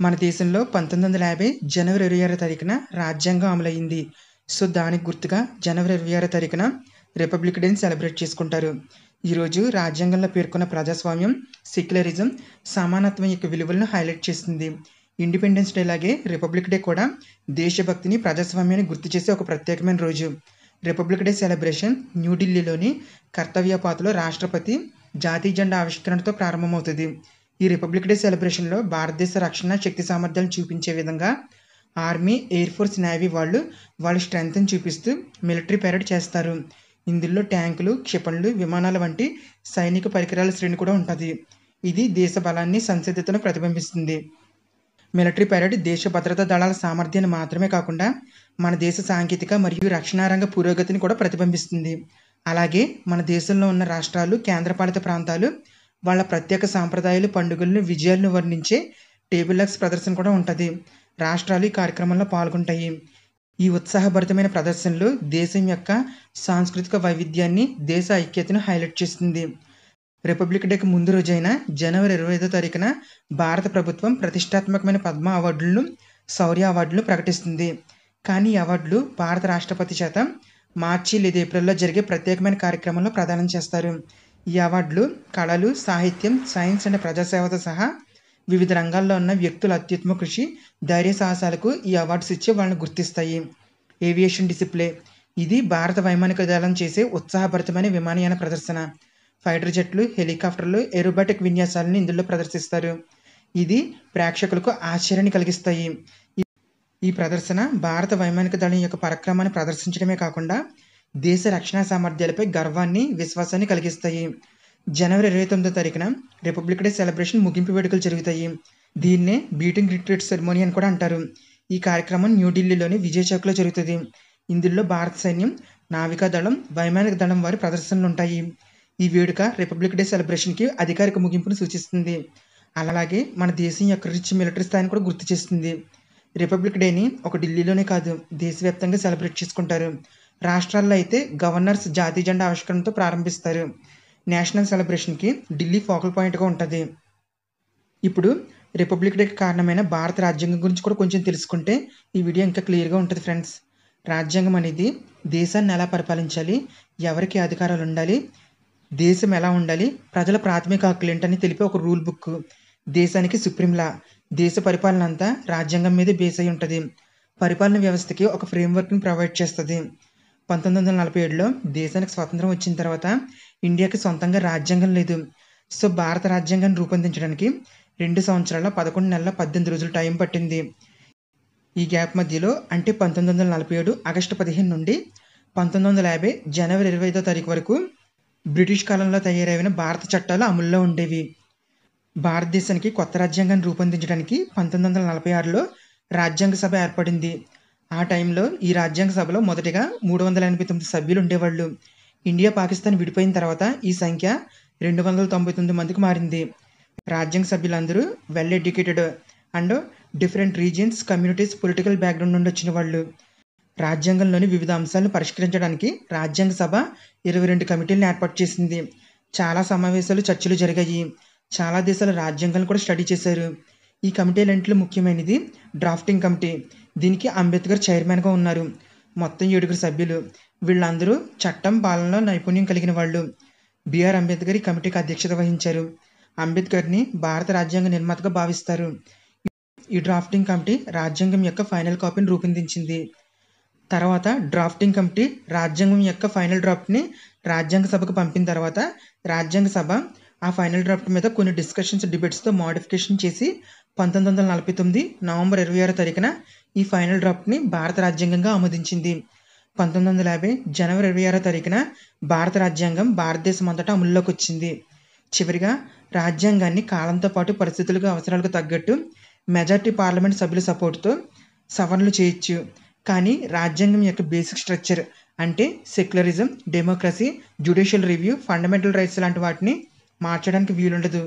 మన దేశంలో 1950 జనవరి 26 తారీఖున రాజ్యాంగం అమలైంది. సో, దానికి గుర్తుగా జనవరి 26 తారీఖున రిపబ్లిక్ డేని సెలబ్రేట్ చేసుకుంటారు. ఈరోజు రాజ్యాంగంలో పేర్కొన్న ప్రజాస్వామ్యం, సెక్యులరిజం, సమానత్వం యొక్క విలువలను హైలైట్ చేస్తుంది. ఇండిపెండెన్స్ డే లాగే రిపబ్లిక్ డే కూడా దేశభక్తిని, ప్రజాస్వామ్యాన్ని గుర్తు చేసే ఒక ప్రత్యేకమైన రోజు. రిపబ్లిక్ డే సెలబ్రేషన్ న్యూఢిల్లీలోని కర్తవ్య పాత్లో రాష్ట్రపతి జాతీయ జెండా ఆవిష్కరణతో ప్రారంభమవుతుంది. ఈ రిపబ్లిక్ డే సెలబ్రేషన్లో భారతదేశ రక్షణ శక్తి సామర్థ్యాలను చూపించే విధంగా ఆర్మీ, ఎయిర్ ఫోర్స్, నేవీ వాళ్ళ స్ట్రెంగ్త్ని చూపిస్తూ మిలిటరీ పెరేడ్ చేస్తారు. ఇందులో ట్యాంకులు, క్షిపణులు, విమానాల వంటి సైనిక పరికరాల శ్రేణి కూడా ఉంటుంది. ఇది దేశ బలాన్ని, సంసిద్ధతను ప్రతిబింబిస్తుంది. మిలిటరీ పెరేడ్ దేశ భద్రతా దళాల సామర్థ్యాన్ని మాత్రమే కాకుండా మన దేశ సాంకేతిక మరియు రక్షణ రంగ పురోగతిని కూడా ప్రతిబింబిస్తుంది. అలాగే మన దేశంలో ఉన్న రాష్ట్రాలు, కేంద్రపాలిత ప్రాంతాలు వాళ్ళ ప్రత్యేక సాంప్రదాయాలు, పండుగలను, విజయాలను వర్ణించే టేబుల్ లాక్స్ ప్రదర్శన కూడా ఉంటుంది. రాష్ట్రాలు ఈ కార్యక్రమంలో పాల్గొంటాయి. ఈ ఉత్సాహభరితమైన ప్రదర్శనలు దేశం యొక్క సాంస్కృతిక వైవిధ్యాన్ని, దేశ ఐక్యతను హైలైట్ చేస్తుంది. రిపబ్లిక్ డేకి ముందు రోజైన జనవరి 25వ తారీఖున భారత ప్రభుత్వం ప్రతిష్టాత్మకమైన పద్మ అవార్డులను, శౌర్య అవార్డులను ప్రకటిస్తుంది. కానీ ఈ అవార్డులు భారత రాష్ట్రపతి చేత మార్చి లేదా ఏప్రిల్లో జరిగే ప్రత్యేకమైన కార్యక్రమంలో ప్రదానం చేస్తారు. ఈ అవార్డులు కళలు, సాహిత్యం, సైన్స్ అండ్ ప్రజాసేవతో సహా వివిధ రంగాల్లో ఉన్న వ్యక్తుల అత్యుత్తమ కృషి, ధైర్య సాహసాలకు ఈ అవార్డ్స్ ఇచ్చి వాళ్ళని గుర్తిస్తాయి. ఏవియేషన్ డిసిప్లే ఇది భారత వైమానిక దళం చేసే ఉత్సాహభరితమైన విమానయాన ప్రదర్శన. ఫైటర్ జెట్లు, హెలికాప్టర్లు, ఏరోబాటిక్ విన్యాసాలను ఇందులో ప్రదర్శిస్తారు. ఇది ప్రేక్షకులకు ఆశ్చర్యాన్ని కలిగిస్తాయి. ఈ ప్రదర్శన భారత వైమానిక దళం యొక్క పరాక్రమాన్ని ప్రదర్శించడమే కాకుండా దేశ రక్షణ సామర్థ్యాలపై గర్వాన్ని, విశ్వాసాన్ని కలిగిస్తాయి. జనవరి 29వ తారీఖున రిపబ్లిక్ డే సెలబ్రేషన్ ముగింపు వేడుకలు జరుగుతాయి. దీన్నే బీటింగ్ రిట్రీట్ సెరమోనీ అని కూడా అంటారు. ఈ కార్యక్రమం న్యూఢిల్లీలోని విజయ్ చౌక్లో జరుగుతుంది. ఇందులో భారత సైన్యం, నావికా దళం, వైమానిక దళం వారి ప్రదర్శనలు ఉంటాయి. ఈ వేడుక రిపబ్లిక్ డే సెలబ్రేషన్కి అధికారిక ముగింపును సూచిస్తుంది. అలాగే మన దేశం యొక్క రిచ్ మిలిటరీ స్థాయిని కూడా గుర్తు చేస్తుంది. రిపబ్లిక్ డేని ఒక ఢిల్లీలోనే కాదు, దేశవ్యాప్తంగా సెలబ్రేట్ చేసుకుంటారు. రాష్ట్రాల్లో అయితే గవర్నర్స్ జాతీయ జెండా ఆవిష్కరణతో ప్రారంభిస్తారు. నేషనల్ సెలబ్రేషన్కి ఢిల్లీ ఫోకల్ పాయింట్గా ఉంటుంది. ఇప్పుడు రిపబ్లిక్ డేకి కారణమైన భారత రాజ్యాంగం గురించి కూడా కొంచెం తెలుసుకుంటే ఈ వీడియో ఇంకా క్లియర్గా ఉంటుంది ఫ్రెండ్స్. రాజ్యాంగం అనేది దేశాన్ని ఎలా పరిపాలించాలి, ఎవరికి అధికారాలు ఉండాలి, దేశం ఎలా ఉండాలి, ప్రజల ప్రాథమిక హక్కులు ఏంటని తెలిపే ఒక రూల్ బుక్. దేశానికి సుప్రీం లా. దేశ పరిపాలన అంతా రాజ్యాంగం మీదే బేస్ అయి ఉంటుంది. పరిపాలన వ్యవస్థకి ఒక ఫ్రేమ్వర్క్ని ప్రొవైడ్ చేస్తుంది. 1947లో దేశానికి స్వాతంత్రం వచ్చిన తర్వాత ఇండియాకి సొంతంగా రాజ్యాంగం లేదు. సో భారత రాజ్యాంగాన్ని రూపొందించడానికి 2 సంవత్సరాల 11 నెలల 18 రోజులు టైం పట్టింది. ఈ గ్యాప్ మధ్యలో అంటే 1947 ఆగస్టు 15 నుండి 1950 జనవరి 25వ తారీఖు వరకు బ్రిటిష్ కాలంలో తయారైన భారత చట్టాలు అమల్లో ఉండేవి. భారతదేశానికి కొత్త రాజ్యాంగాన్ని రూపొందించడానికి 1946లో రాజ్యాంగ సభ ఏర్పడింది. ఆ టైంలో ఈ రాజ్యాంగ సభలో మొదటిగా 389 సభ్యులు ఉండేవాళ్ళు. ఇండియా, పాకిస్తాన్ విడిపోయిన తర్వాత ఈ సంఖ్య 299 మందికి మారింది. రాజ్యాంగ సభ్యులందరూ well educated and different regions, communities, political background నుండి వచ్చిన వాళ్ళు. రాజ్యాంగంలోని వివిధ అంశాలను పరిష్కరించడానికి రాజ్యాంగ సభ 22 కమిటీలను ఏర్పాటు చేసింది. చాలా సమావేశాలు, చర్చలు జరిగాయి. చాలా దేశాల రాజ్యాంగాలను కూడా స్టడీ చేశారు. ఈ కమిటీలన్నింటిలో ముఖ్యమైనది డ్రాఫ్టింగ్ కమిటీ. దీనికి అంబేద్కర్ చైర్మన్గా ఉన్నారు. మొత్తం 7 సభ్యులు. వీళ్ళందరూ చట్టం, పాలనలో నైపుణ్యం కలిగిన వాళ్ళు. బిఆర్ అంబేద్కర్ ఈ కమిటీకి అధ్యక్షత వహించారు. అంబేద్కర్ని భారత రాజ్యాంగ నిర్మాతగా భావిస్తారు. ఈ డ్రాఫ్టింగ్ కమిటీ రాజ్యాంగం యొక్క ఫైనల్ కాపీని రూపొందించింది. తర్వాత డ్రాఫ్టింగ్ కమిటీ రాజ్యాంగం యొక్క ఫైనల్ డ్రాఫ్ట్ని రాజ్యాంగ సభకు పంపిన తర్వాత రాజ్యాంగ సభ ఆ ఫైనల్ డ్రాఫ్ట్ మీద కొన్ని డిస్కషన్స్, డిబేట్స్తో మోడిఫికేషన్ చేసి 1949 నవంబర్ 26వ తారీఖున ఈ ఫైనల్ డ్రాఫ్ట్ని భారత రాజ్యాంగంగా ఆమోదించింది. 1950 జనవరి 26వ తారీఖున భారత రాజ్యాంగం భారతదేశం అంతటా అమల్లోకి వచ్చింది. చివరిగా రాజ్యాంగాన్ని కాలంతో పాటు పరిస్థితులకు, అవసరాలకు తగ్గట్టు మెజారిటీ పార్లమెంట్ సభ్యుల సపోర్టుతో సవరణలు చేయొచ్చు. కానీ రాజ్యాంగం యొక్క బేసిక్ స్ట్రక్చర్ అంటే secularism, democracy, judicial review, fundamental rights లాంటి వాటిని మార్చడానికి వీలుండదు.